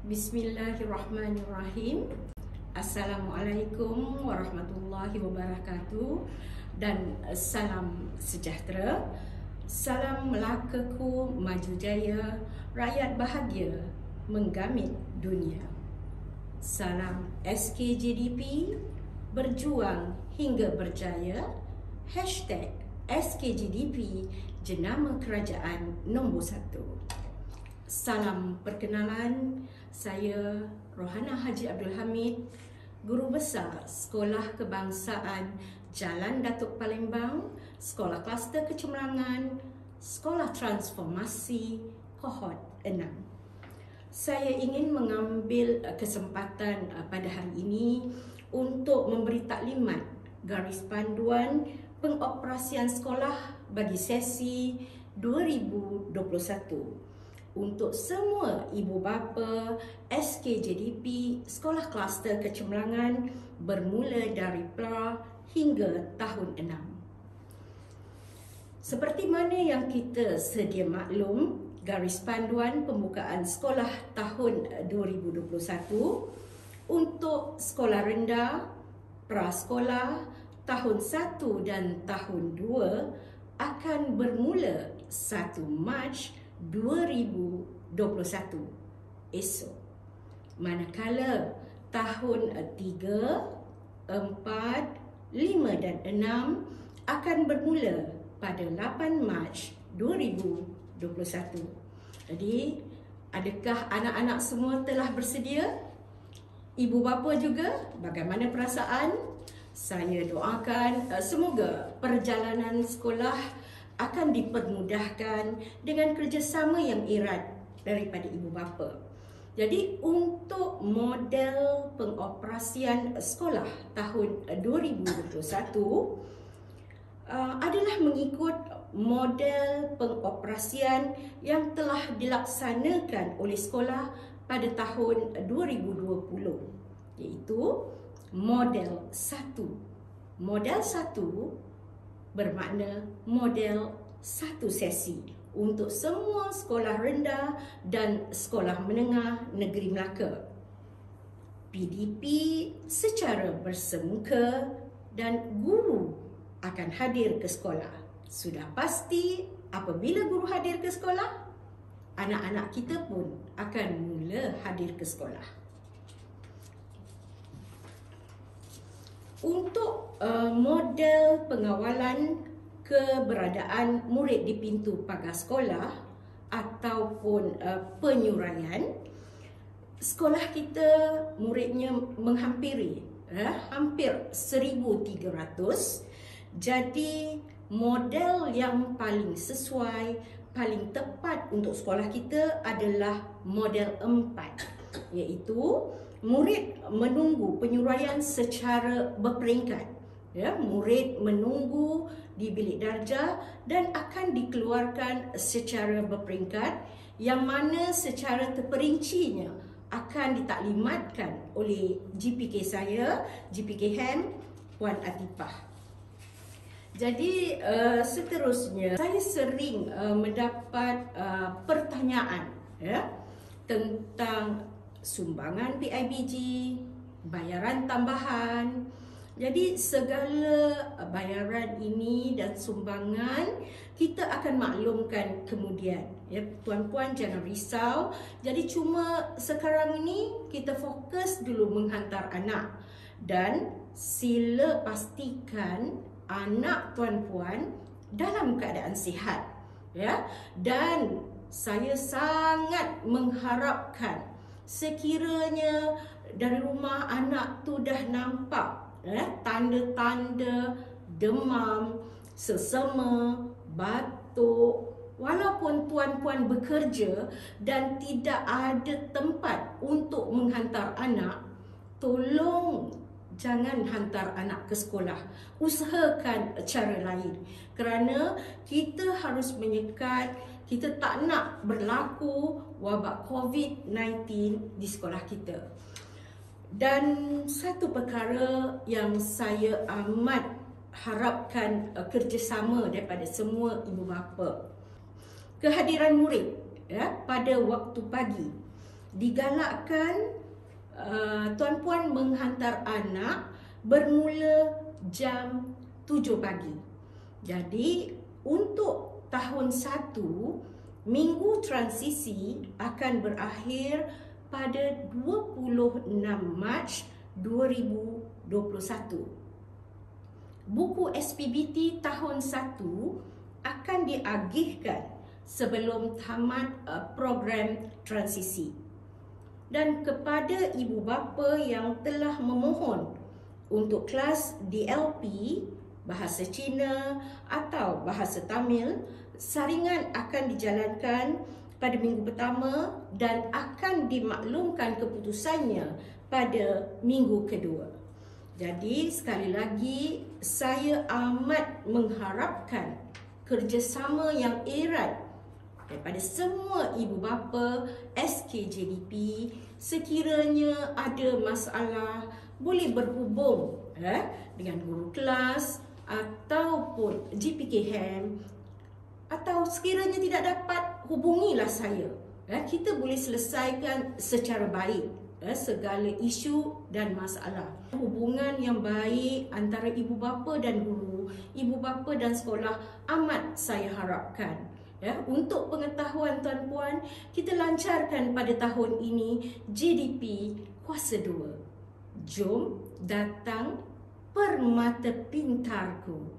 Bismillahirrahmanirrahim. Assalamualaikum warahmatullahi wabarakatuh dan salam sejahtera. Salam Melakaku maju jaya, rakyat bahagia menggamit dunia. Salam SKJDP, berjuang hingga berjaya. #SKJDP, jenama kerajaan nombor 1. Salam perkenalan, saya Rohana Haji Abdul Hamid, Guru Besar Sekolah Kebangsaan Jalan Datuk Palembang, Sekolah Kluster Kecemerlangan, Sekolah Transformasi, Kohort 6. Saya ingin mengambil kesempatan pada hari ini untuk memberi taklimat garis panduan pengoperasian sekolah bagi sesi 2021 untuk semua ibu bapa SKJDP Sekolah Kluster Kecemerlangan bermula dari pra hingga tahun 6. Seperti mana yang kita sedia maklum, garis panduan pembukaan sekolah tahun 2021 untuk sekolah rendah, prasekolah, tahun 1 dan tahun 2 akan bermula 1 Mac 2021 esok. Manakala tahun 3, 4, 5 dan 6 akan bermula pada 8 Mac 2021. Jadi, adakah anak-anak semua telah bersedia? Ibu bapa juga, bagaimana perasaan? Saya doakan semoga perjalanan sekolah akan dipermudahkan dengan kerjasama yang erat daripada ibu bapa. Jadi untuk model pengoperasian sekolah tahun 2021 adalah mengikut model pengoperasian yang telah dilaksanakan oleh sekolah pada tahun 2020, iaitu model 1. Model 1 bermakna model 1 sesi untuk semua sekolah rendah dan sekolah menengah negeri Melaka. PDP secara bersemuka dan guru akan hadir ke sekolah. Sudah pasti apabila guru hadir ke sekolah, anak-anak kita pun akan mula hadir ke sekolah. Untuk model pengawalan keberadaan murid di pintu pagar sekolah ataupun penyuraian, sekolah kita muridnya menghampiri hampir 1,300. Jadi model yang paling sesuai, paling tepat untuk sekolah kita adalah model 4, iaitu murid menunggu penyuraian secara berperingkat. Murid menunggu di bilik darjah dan akan dikeluarkan secara berperingkat, yang mana secara terperincinya akan ditaklimatkan oleh GPK saya, GPK HAM, Puan Atifah. Jadi seterusnya, saya sering mendapat pertanyaan tentang sumbangan PIBG, bayaran tambahan. Jadi segala bayaran ini dan sumbangan kita akan maklumkan kemudian. Tuan-puan jangan risau. Jadi cuma sekarang ini kita fokus dulu menghantar anak, dan sila pastikan anak tuan-puan dalam keadaan sihat. Dan saya sangat mengharapkan sekiranya dari rumah anak tu dah nampak tanda-tanda demam, sesama, batuk, walaupun tuan-puan bekerja dan tidak ada tempat untuk menghantar anak, tolong jangan hantar anak ke sekolah. Usahakan cara lain, kerana kita harus menyekat. Kita tak nak berlaku wabak COVID-19 di sekolah kita. Dan satu perkara yang saya amat harapkan kerjasama daripada semua ibu bapa, kehadiran murid pada waktu pagi digalakkan tuan-puan menghantar anak bermula jam 7 pagi. Jadi untuk tahun 1, minggu transisi akan berakhir pada 26 Mac 2021. Buku SPBT tahun 1 akan diagihkan sebelum tamat program transisi. Dan kepada ibu bapa yang telah memohon untuk kelas DLP, bahasa Cina atau bahasa Tamil, saringan akan dijalankan pada minggu pertama dan akan dimaklumkan keputusannya pada minggu kedua. Jadi sekali lagi, saya amat mengharapkan kerjasama yang erat daripada semua ibu bapa SKJDP. Sekiranya ada masalah, boleh berhubung dengan guru kelas ataupun GPKM, atau sekiranya tidak dapat, hubungilah saya. Kita boleh selesaikan secara baik segala isu dan masalah. Hubungan yang baik antara ibu bapa dan guru, ibu bapa dan sekolah amat saya harapkan. Untuk pengetahuan tuan-puan, kita lancarkan pada tahun ini GDP kuasa 2. Jom datang permata pintarku.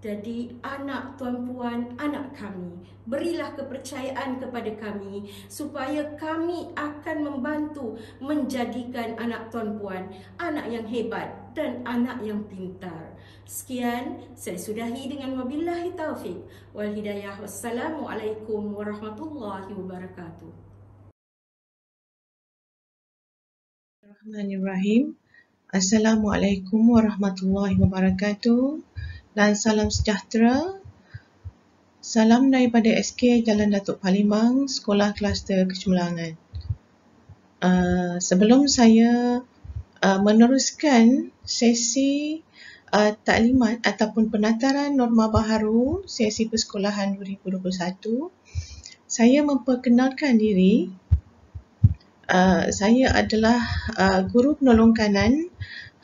Jadi anak tuan-puan, anak kami, berilah kepercayaan kepada kami supaya kami akan membantu menjadikan anak tuan-puan anak yang hebat dan anak yang pintar. Sekian, saya sudahi dengan wabillahi taufik wal hidayah. Wassalamualaikum warahmatullahi wabarakatuh. Bismillahirrahmanirrahim. Assalamualaikum warahmatullahi wabarakatuh. Dan salam sejahtera. Salam daripada SK Jalan Datuk Palembang, Sekolah Kluster Kecemerlangan. Sebelum saya meneruskan sesi taklimat ataupun penataran norma baharu sesi persekolahan 2021, saya memperkenalkan diri. Saya adalah guru penolong kanan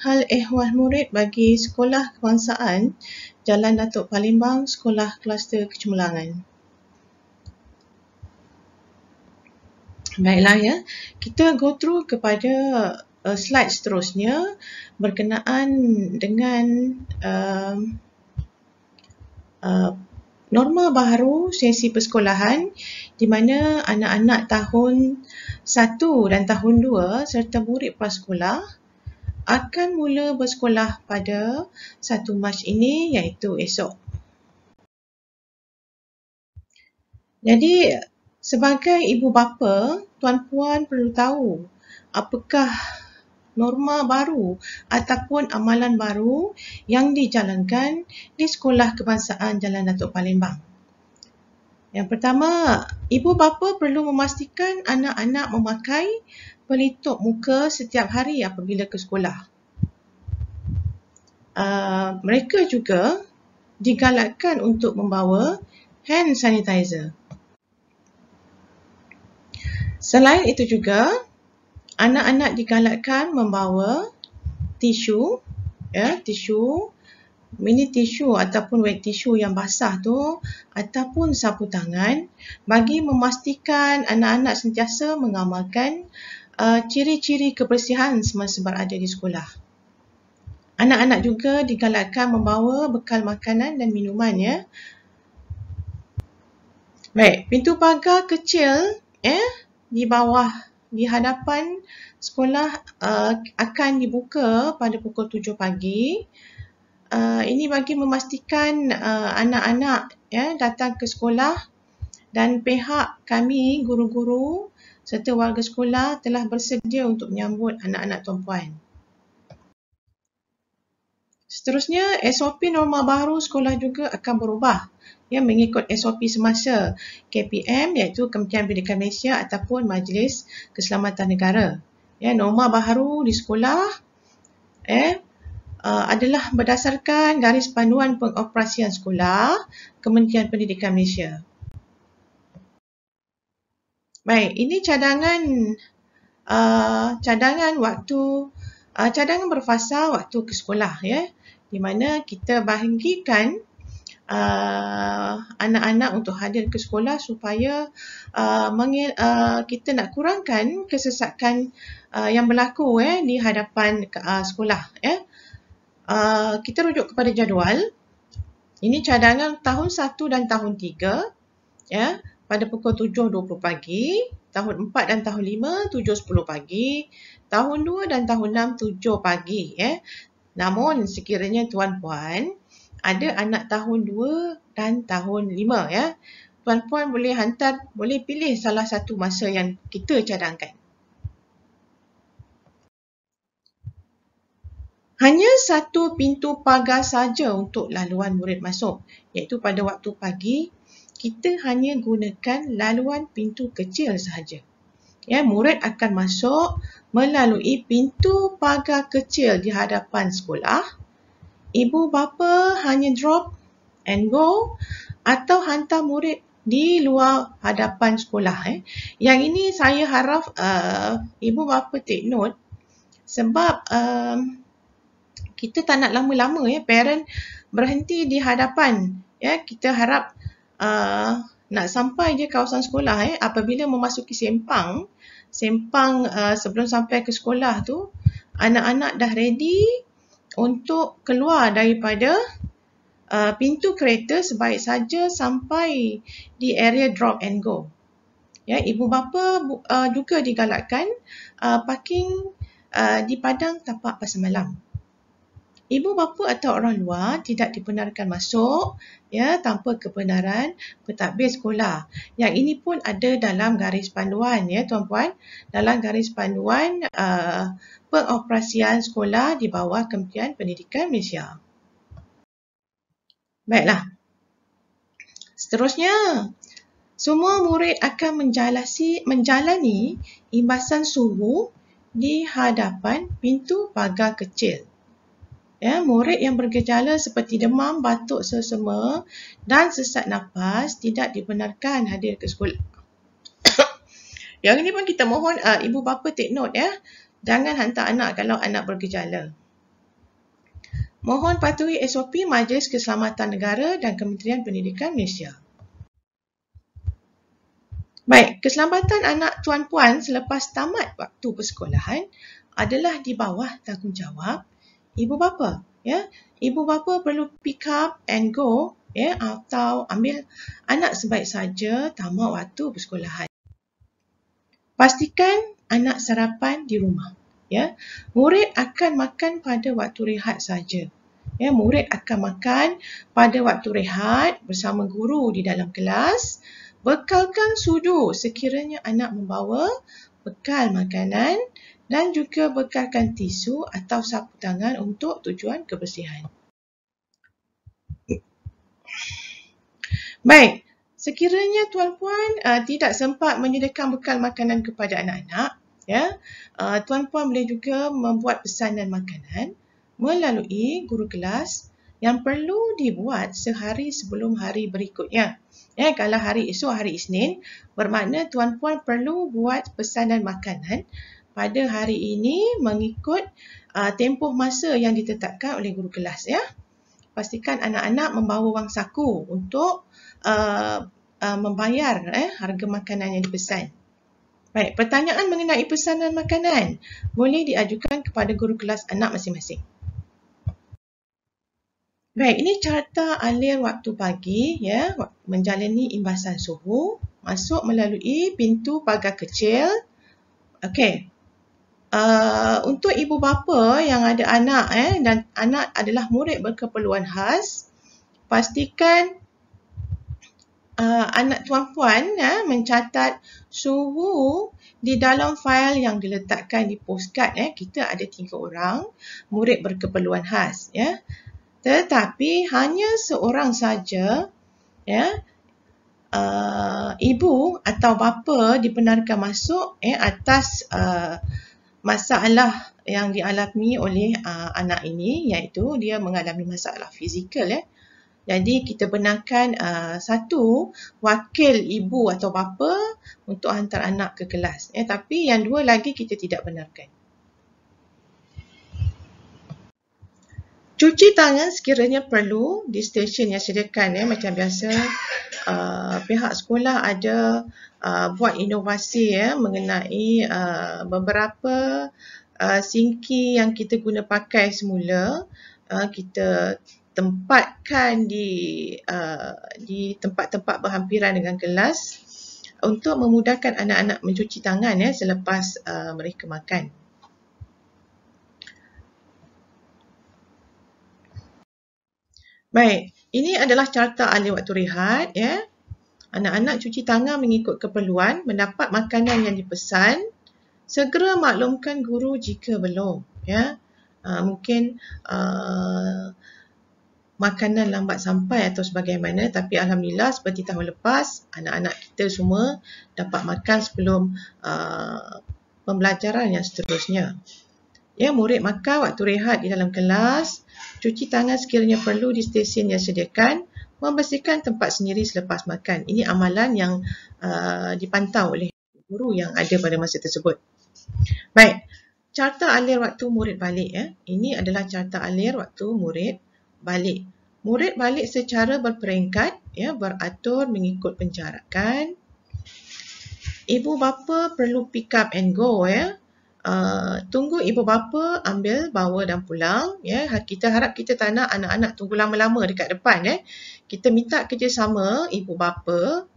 hal ehwal murid bagi Sekolah Kebangsaan Jalan Datuk Palembang, Sekolah Kluster Kecemerlangan. Baiklah ya, kita go through kepada slide seterusnya berkenaan dengan norma baharu sesi persekolahan di mana anak-anak tahun 1 dan tahun 2 serta murid prasekolah akan mula bersekolah pada 1 Mac ini, iaitu esok. Jadi, sebagai ibu bapa, tuan-puan perlu tahu apakah norma baru ataupun amalan baru yang dijalankan di Sekolah Kebangsaan Jalan Datuk Palembang. Yang pertama, ibu bapa perlu memastikan anak-anak memakai pelitup muka setiap hari apabila ke sekolah. Mereka juga digalakkan untuk membawa hand sanitizer. Selain itu juga, anak-anak digalakkan membawa tisu, mini tisu ataupun wet tisu yang basah tu ataupun sapu tangan bagi memastikan anak-anak sentiasa mengamalkan ciri-ciri kebersihan semasa berada di sekolah. Anak-anak juga digalakkan membawa bekal makanan dan minuman ya. Baik, pintu pagar kecil di bawah di hadapan sekolah akan dibuka pada pukul 7 pagi. Ini bagi memastikan anak-anak datang ke sekolah dan pihak kami, guru-guru serta warga sekolah telah bersedia untuk menyambut anak-anak tuan-puan. Seterusnya, SOP norma baru sekolah juga akan berubah mengikut SOP semasa KPM, iaitu Kementerian Pendidikan Malaysia ataupun Majlis Keselamatan Negara. Norma baru di sekolah adalah berdasarkan garis panduan pengoperasian sekolah Kementerian Pendidikan Malaysia. Baik, ini cadangan cadangan berfasa waktu ke sekolah, ya, di mana kita bahagikan anak-anak untuk hadir ke sekolah supaya kita nak kurangkan kesesakan yang berlaku di hadapan sekolah. Kita rujuk kepada jadual. Ini cadangan tahun 1 dan tahun 3, ya, pada pukul 7.20 pagi, tahun 4 dan tahun 5, 7.10 pagi, tahun 2 dan tahun 6, 7 pagi. Namun sekiranya tuan-puan ada anak tahun 2 dan tahun 5, ya, tuan-puan boleh pilih salah satu masa yang kita cadangkan. Hanya satu pintu pagar saja untuk laluan murid masuk, iaitu pada waktu pagi kita hanya gunakan laluan pintu kecil sahaja. Ya, murid akan masuk melalui pintu pagar kecil di hadapan sekolah. Ibu bapa hanya drop and go atau hantar murid di luar hadapan sekolah. Yang ini saya harap ibu bapa take note, sebab kita tak nak lama-lama parent berhenti di hadapan. Kita harap nak sampai je kawasan sekolah. Apabila memasuki sempang sebelum sampai ke sekolah tu, anak-anak dah ready untuk keluar daripada pintu kereta sebaik saja sampai di area drop and go. Ibu bapa juga digalakkan parking di padang tapak pasar malam. Ibu bapa atau orang luar tidak dibenarkan masuk tanpa kebenaran pentadbir sekolah. Yang ini pun ada dalam garis panduan, tuan-puan, dalam garis panduan pengoperasian sekolah di bawah Kementerian Pendidikan Malaysia. Baiklah. Seterusnya, semua murid akan menjalani imbasan suhu di hadapan pintu pagar kecil. Murid yang bergejala seperti demam, batuk, sesama dan sesak nafas tidak dibenarkan hadir ke sekolah. Yang ini pun kita mohon ibu bapa take note, jangan hantar anak kalau anak bergejala. Mohon patuhi SOP Majlis Keselamatan Negara dan Kementerian Pendidikan Malaysia. Baik, keselamatan anak tuan-puan selepas tamat waktu persekolahan adalah di bawah tanggungjawab ibu bapa. Ibu bapa perlu pick up and go atau ambil anak sebaik saja tamat waktu persekolahan. Pastikan anak sarapan di rumah. Murid akan makan pada waktu rehat saja. Murid akan makan pada waktu rehat bersama guru di dalam kelas. Bekalkan sudu sekiranya anak membawa bekal makanan dan juga bekalkan tisu atau sapu tangan untuk tujuan kebersihan. Baik, sekiranya tuan-puan tidak sempat menyediakan bekal makanan kepada anak-anak, tuan-puan boleh juga membuat pesanan makanan melalui guru kelas yang perlu dibuat sehari sebelum hari berikutnya. Kalau hari esok, hari Isnin, bermakna tuan-puan perlu buat pesanan makanan pada hari ini mengikut tempoh masa yang ditetapkan oleh guru kelas. Pastikan anak-anak membawa wang saku untuk membayar harga makanan yang dipesan. Baik, pertanyaan mengenai pesanan makanan boleh diajukan kepada guru kelas anak masing-masing. Baik, ini carta alir waktu pagi, menjalani imbasan suhu, masuk melalui pintu pagar kecil. Okey. Untuk ibu bapa yang ada anak dan anak adalah murid berkeperluan khas, pastikan anak tuan-puan mencatat suhu di dalam fail yang diletakkan di postcard. Kita ada 3 orang murid berkeperluan khas. Tetapi hanya seorang saja ibu atau bapa dibenarkan masuk atas masalah yang dialami oleh anak ini, iaitu dia mengalami masalah fizikal. Jadi kita benarkan satu wakil ibu atau bapa untuk hantar anak ke kelas. Tapi yang dua lagi kita tidak benarkan. Cuci tangan sekiranya perlu di stesen yang sediakan. Macam biasa pihak sekolah ada buat inovasi mengenai beberapa sinki yang kita guna pakai semula. Kita tempatkan di tempat-tempat berhampiran dengan kelas untuk memudahkan anak-anak mencuci tangan selepas mereka makan. Baik, ini adalah carta alih waktu rehat. Anak-anak cuci tangan mengikut keperluan, mendapat makanan yang dipesan, segera maklumkan guru jika belum. Mungkin makanan lambat sampai atau sebagaimana, tapi alhamdulillah seperti tahun lepas, anak-anak kita semua dapat makan sebelum pembelajaran yang seterusnya. Murid makan waktu rehat di dalam kelas, cuci tangan sekiranya perlu di stesen yang sediakan, membersihkan tempat sendiri selepas makan. Ini amalan yang dipantau oleh guru yang ada pada masa tersebut. Baik, carta alir waktu murid balik. Ini adalah carta alir waktu murid balik. Murid balik secara berperingkat, beratur mengikut penjarakan. Ibu bapa perlu pick up and go. Tunggu ibu bapa ambil, bawa dan pulang. Kita harap kita tak nak anak-anak tunggu lama-lama dekat depan. Kita minta kerjasama ibu bapa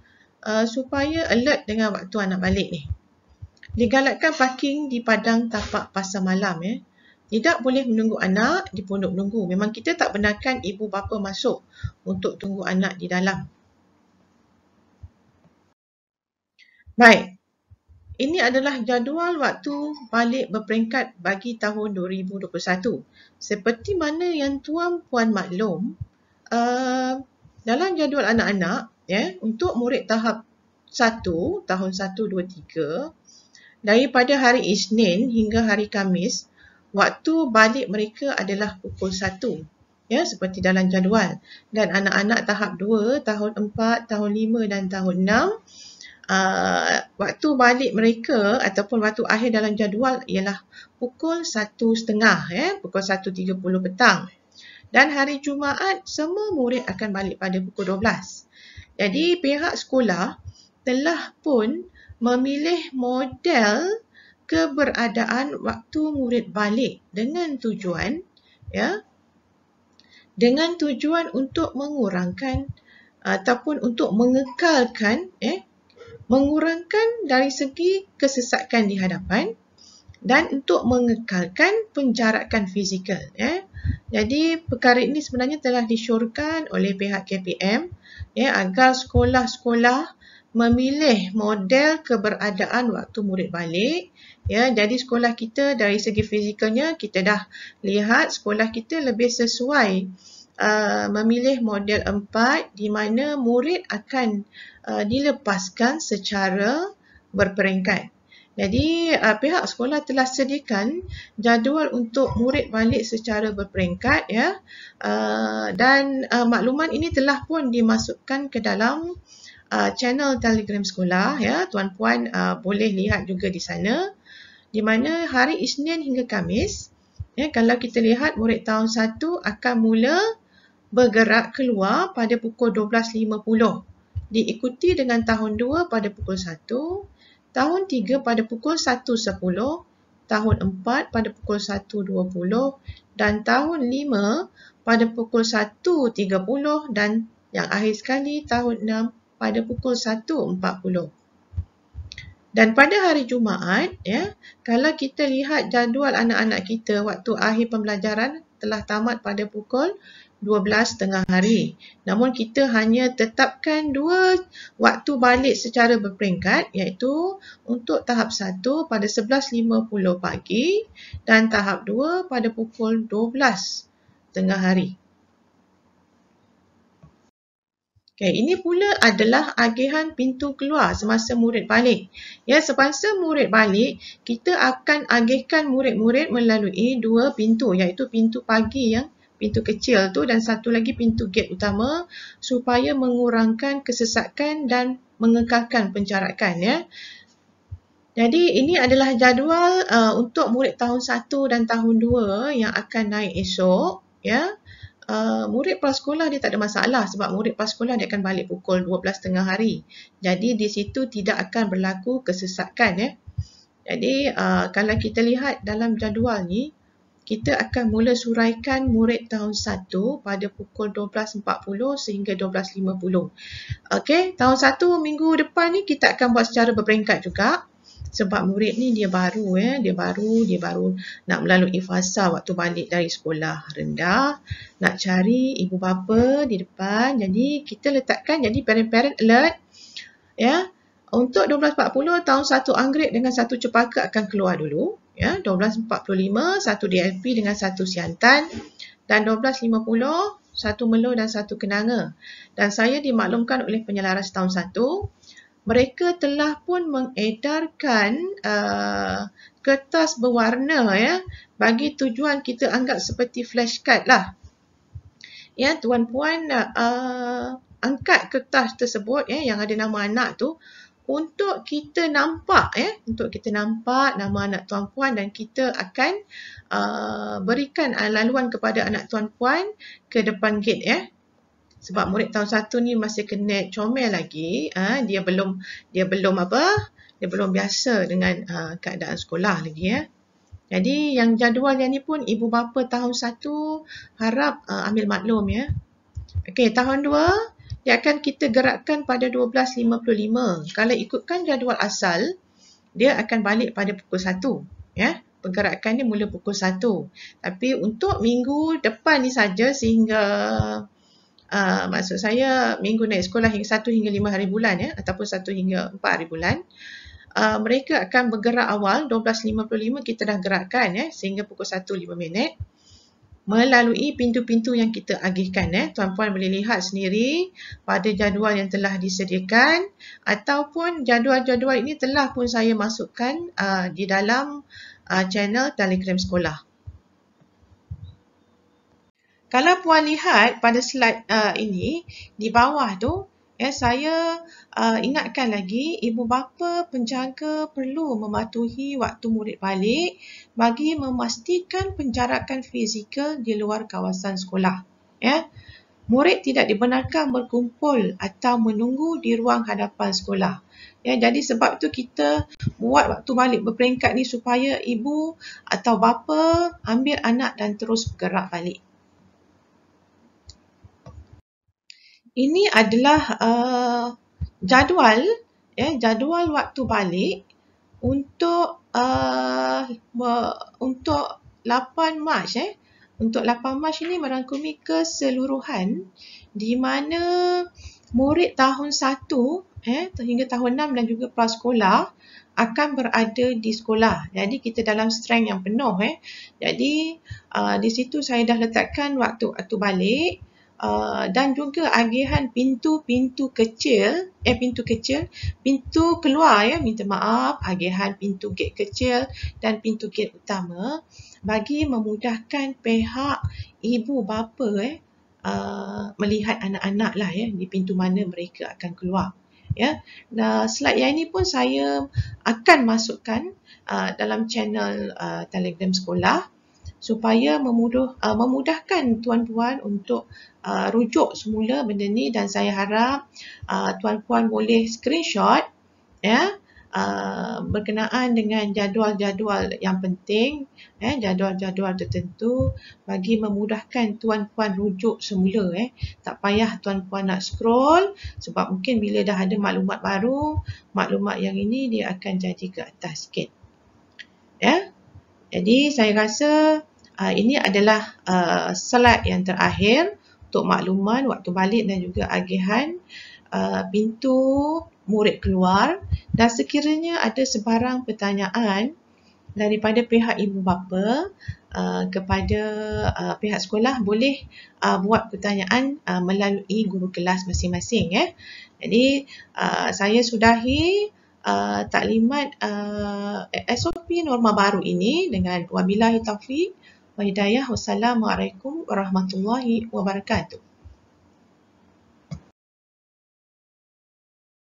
supaya alert dengan waktu anak balik ni. Digalakkan parking di padang tapak pasar malam. Tidak boleh menunggu anak di pondok menunggu. Memang kita tak benarkan ibu bapa masuk untuk tunggu anak di dalam. Baik. Ini adalah jadual waktu balik berperingkat bagi tahun 2021. Seperti mana yang tuan-puan maklum, dalam jadual anak-anak, untuk murid tahap 1, tahun 1, 2, 3, daripada hari Isnin hingga hari Khamis, waktu balik mereka adalah pukul 1. Seperti dalam jadual. Dan anak-anak tahap 2, tahun 4, tahun 5 dan tahun 6, waktu balik mereka ataupun waktu akhir dalam jadual ialah pukul 1.30, pukul 1.30 petang. Dan hari Jumaat semua murid akan balik pada pukul 12. Jadi pihak sekolah telah pun memilih model keberadaan waktu murid balik dengan tujuan untuk mengurangkan ataupun untuk mengurangkan dari segi kesesakan di hadapan dan untuk mengekalkan penjarakan fizikal. Jadi perkara ini sebenarnya telah disyorkan oleh pihak KPM agar sekolah-sekolah memilih model keberadaan waktu murid balik. Jadi sekolah kita dari segi fizikalnya kita dah lihat sekolah kita lebih sesuai memilih model 4 di mana murid akan dilepaskan secara berperingkat. Jadi pihak sekolah telah sediakan jadual untuk murid balik secara berperingkat dan makluman ini telah pun dimasukkan ke dalam channel Telegram sekolah. Tuan-puan boleh lihat juga di sana, di mana hari Isnin hingga Khamis, kalau kita lihat murid tahun 1 akan mula bergerak keluar pada pukul 12.50. Diikuti dengan tahun 2 pada pukul 1, tahun 3 pada pukul 1.10, tahun 4 pada pukul 1.20 dan tahun 5 pada pukul 1.30 dan yang akhir sekali tahun 6 pada pukul 1.40. Dan pada hari Jumaat, kalau kita lihat jadual anak-anak kita waktu akhir pembelajaran telah tamat pada pukul 12 tengah hari. Namun kita hanya tetapkan 2 waktu balik secara berperingkat, iaitu untuk tahap 1 pada 11.50 pagi dan tahap 2 pada pukul 12 tengah hari. Ini pula adalah agihan pintu keluar semasa murid balik. Semasa murid balik, kita akan agihkan murid-murid melalui 2 pintu, iaitu pintu pagi pintu kecil tu dan satu lagi pintu gate utama supaya mengurangkan kesesakan dan mengekalkan pencarakan ya. Jadi ini adalah jadual untuk murid tahun 1 dan tahun 2 yang akan naik esok ya. Murid prasekolah dia tak ada masalah sebab murid prasekolah dia akan balik pukul 12.30 hari. Jadi di situ tidak akan berlaku kesesakan ya. Jadi kalau kita lihat dalam jadual ni, kita akan mula suraikan murid tahun 1 pada pukul 12.40 sehingga 12.50. Okey, tahun 1 minggu depan ni kita akan buat secara berperingkat juga. Sebab murid ni dia baru ya, dia baru nak melalui fasa waktu balik dari sekolah rendah, nak cari ibu bapa di depan. Jadi kita letakkan, jadi parent-parent alert ya. Untuk 12.40 tahun 1 anggrek dengan 1 cepaka akan keluar dulu ya. 12.45 1 DLP dengan 1 siantan dan 12.50 1 melo dan 1 kenanga. Dan saya dimaklumkan oleh penyelaras tahun 1, mereka telah pun mengedarkan kertas berwarna ya, bagi tujuan kita anggap seperti flashcard lah. Ya, tuan-puan angkat kertas tersebut ya yang ada nama anak tu untuk kita nampak ya, untuk kita nampak nama anak tuan-puan dan kita akan berikan laluan kepada anak tuan-puan ke depan gate ya. Sebab murid tahun 1 ni masih kena comel lagi, dia belum biasa dengan keadaan sekolah lagi ya. Jadi yang jadual yang ni pun ibu bapa tahun 1 harap ambil maklum ya. Okey, tahun 2 dia akan kita gerakkan pada 12.55. Kalau ikutkan jadual asal, dia akan balik pada pukul 1 ya. Pergerakan dia mula pukul 1. Tapi untuk minggu depan ni saja sehingga maksud saya minggu naik sekolah hingga 1 hingga 5 hari bulan ya, ataupun 1 hingga 4 hari bulan, mereka akan bergerak awal 12.55 kita dah gerakkan ya, sehingga pukul 1.05 melalui pintu-pintu yang kita agihkan ya. Tuan-puan boleh lihat sendiri pada jadual yang telah disediakan ataupun jadual-jadual ini telah pun saya masukkan di dalam channel Telegram sekolah. Kalau puan lihat pada slide ini, di bawah tu, saya ingatkan lagi, ibu bapa penjaga perlu mematuhi waktu murid balik bagi memastikan penjarakan fizikal di luar kawasan sekolah. Ya. Murid tidak dibenarkan berkumpul atau menunggu di ruang hadapan sekolah. Ya, jadi sebab itu kita buat waktu balik berperingkat ni supaya ibu atau bapa ambil anak dan terus bergerak balik. Ini adalah jadual waktu balik untuk 8 Mac. Untuk 8 Mac ini merangkumi keseluruhan di mana murid tahun 1 hingga tahun 6 dan juga prasekolah akan berada di sekolah. Jadi kita dalam strength yang penuh. Jadi di situ saya dah letakkan waktu balik. Dan juga agihan pintu keluar ya, minta maaf, agihan pintu gate kecil dan pintu gate utama bagi memudahkan pihak ibu bapa melihat anak-anak lah ya, di pintu mana mereka akan keluar ya. Nah, slide yang ini pun saya akan masukkan dalam channel Telegram sekolah supaya memudahkan tuan-puan untuk rujuk semula benda ni, dan saya harap tuan-puan boleh screenshot ya berkenaan dengan jadual-jadual yang penting, jadual-jadual tertentu bagi memudahkan tuan-puan rujuk semula. Tak payah tuan-puan nak scroll sebab mungkin bila dah ada maklumat baru, maklumat yang ini dia akan jadi ke atas sikit. Ya. Jadi saya rasa ini adalah slide yang terakhir untuk makluman waktu balik dan juga agihan pintu murid keluar. Dan sekiranya ada sebarang pertanyaan daripada pihak ibu bapa kepada pihak sekolah, boleh buat pertanyaan melalui guru kelas masing-masing ya. Jadi saya sudahi taklimat SOP norma baru ini dengan wabillahi taufiq. Wa hidayah. Wassalamualaikum warahmatullahi wabarakatuh.